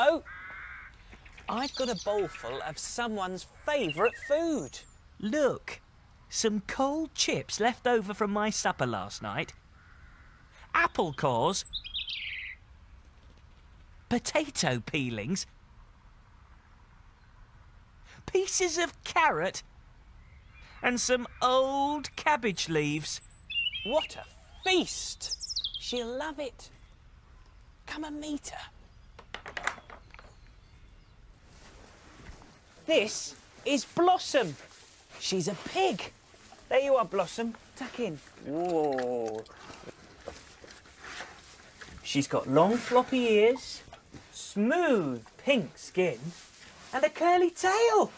Hello. I've got a bowl full of someone's favourite food. Look, some cold chips left over from my supper last night, apple cores, potato peelings, pieces of carrot, and some old cabbage leaves. What a feast! She'll love it. Come and meet her. This is Blossom. She's a pig. There you are, Blossom. Tuck in. Whoa. She's got long floppy ears, smooth pink skin, and a curly tail.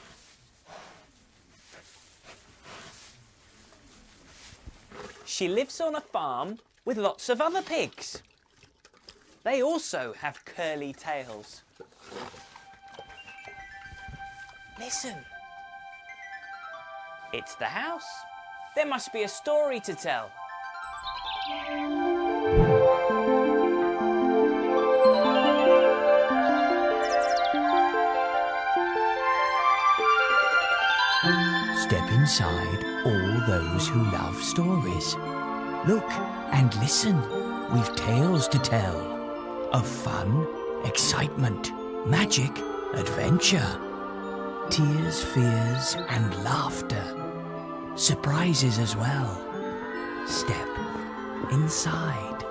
She lives on a farm with lots of other pigs. They also have curly tails. Listen. It's the house. There must be a story to tell. Step inside all those who love stories. Look and listen. We've tales to tell of fun, excitement, magic, adventure, tears, fears and laughter. Surprises as well. Step inside.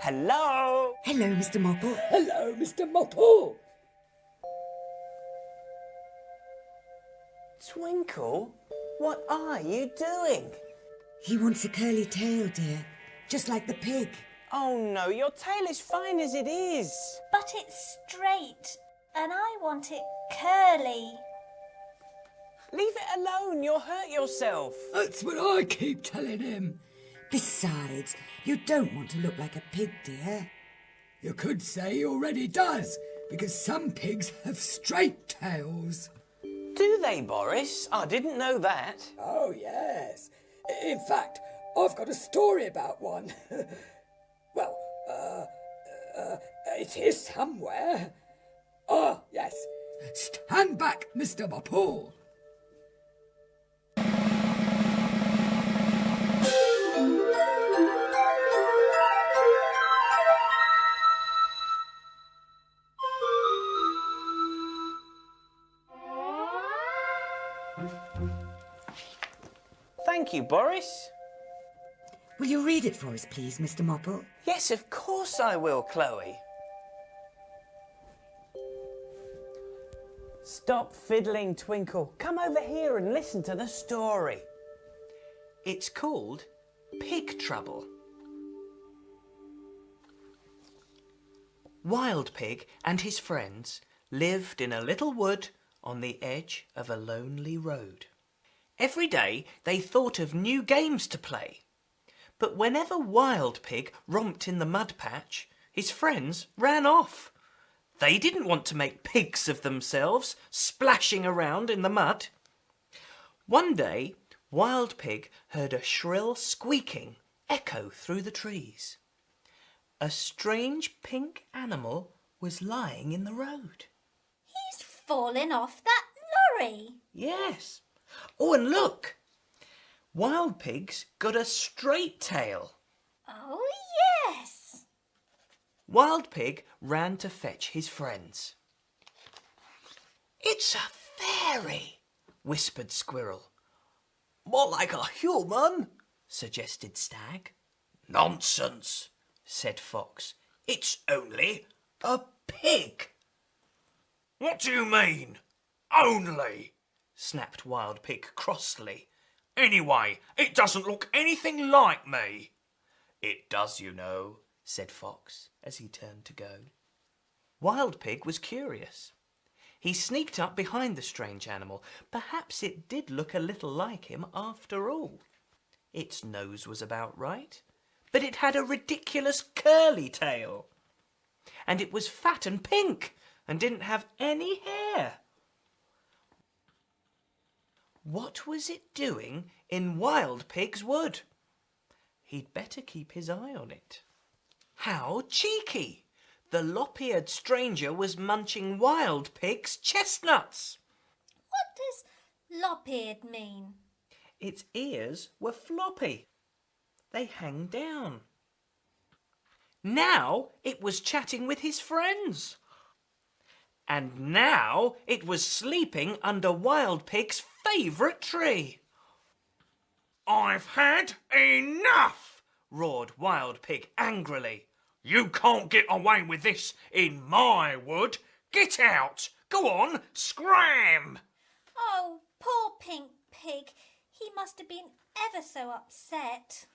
Hello. Hello, Mr. Mopple. Hello, Mr. Mopple. Twinkle, what are you doing? He wants a curly tail, dear, just like the pig. Oh no, your tail is fine as it is. But it's straight, and I want it curly. Leave it alone, you'll hurt yourself. That's what I keep telling him. Besides, you don't want to look like a pig, dear. You could say he already does, because some pigs have straight tails. Do they, Boris? I didn't know that. Oh, yes. In fact, I've got a story about one. Well, it's here somewhere. Ah, yes. Stand back, Mr. Mopple. Thank you, Boris. Will you read it for us, please, Mr. Mopple? Yes, of course I will, Chloe. Stop fiddling, Twinkle. Come over here and listen to the story. It's called Pig Trouble. Wild Pig and his friends lived in a little wood on the edge of a lonely road. Every day they thought of new games to play. But whenever Wild Pig romped in the mud patch, his friends ran off. They didn't want to make pigs of themselves, splashing around in the mud. One day, Wild Pig heard a shrill squeaking echo through the trees. A strange pink animal was lying in the road. He's fallen off that lorry. Yes. Oh, and look! Wild Pig's got a straight tail. Oh, yes. Wild Pig ran to fetch his friends. It's a fairy, whispered Squirrel. More like a human, suggested Stag. Nonsense, said Fox. It's only a pig. What do you mean, only? Snapped Wild Pig crossly. Anyway, it doesn't look anything like me. It does, you know, said Fox as he turned to go. Wild Pig was curious. He sneaked up behind the strange animal. Perhaps it did look a little like him after all. Its nose was about right, but it had a ridiculous curly tail. And it was fat and pink and didn't have any hair. What was it doing in Wild Pig's wood? he'd better keep his eye on it. How cheeky! The lop-eared stranger was munching Wild Pig's chestnuts. What does lop-eared mean? Its ears were floppy. They hang down. Now it was chatting with his friends. And now it was sleeping under Wild Pig's favourite tree. "I've had enough!" roared Wild Pig angrily. "You can't get away with this in my wood. Get out! Go on, scram!" Oh, poor Pink Pig. He must have been ever so upset.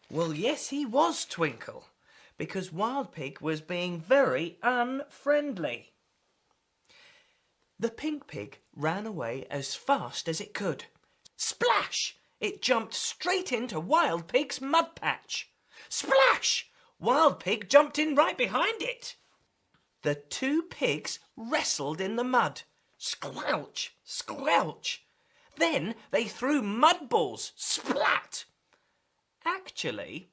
Well, yes, he was, Twinkle, because Wild Pig was being very unfriendly. The Pink Pig ran away as fast as it could. Splash! It jumped straight into Wild Pig's mud patch. Splash! Wild Pig jumped in right behind it. The two pigs wrestled in the mud. Squelch! Squelch! Then they threw mud balls. Splat! Actually,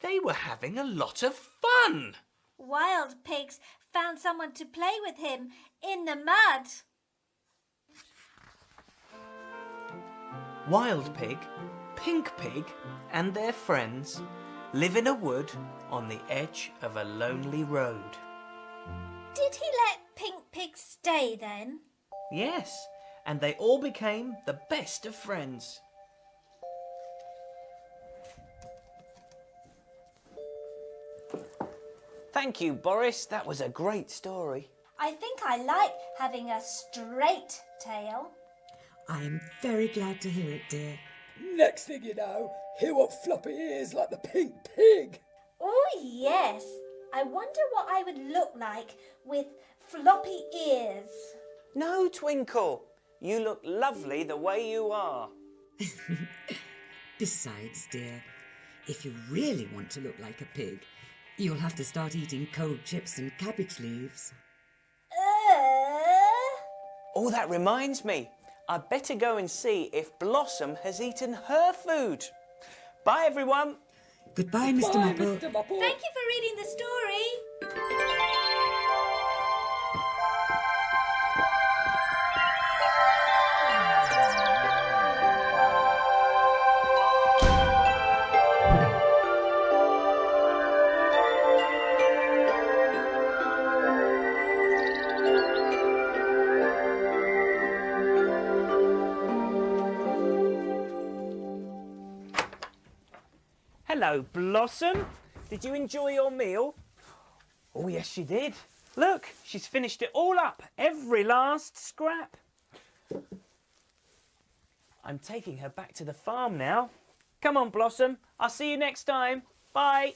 they were having a lot of fun. Wild Pigs found someone to play with him in the mud. Wild Pig, Pink Pig and their friends live in a wood on the edge of a lonely road. Did he let Pink Pig stay then? Yes, and they all became the best of friends. Thank you, Boris. That was a great story. I think I like having a straight tail. I am very glad to hear it, dear. Next thing you know, he'll want floppy ears like the Pink Pig. Oh, yes. I wonder what I would look like with floppy ears. No, Twinkle. You look lovely the way you are. Besides, dear, if you really want to look like a pig, you'll have to start eating cold chips and cabbage leaves. Oh, that reminds me. I'd better go and see if Blossom has eaten her food. Bye, everyone. Goodbye, Mr. Bye, Mopple. Mr. Mopple. Thank you for reading the story. Hello, Blossom. Did you enjoy your meal? Oh, yes, she did. Look, she's finished it all up, every last scrap. I'm taking her back to the farm now. Come on, Blossom. I'll see you next time. Bye.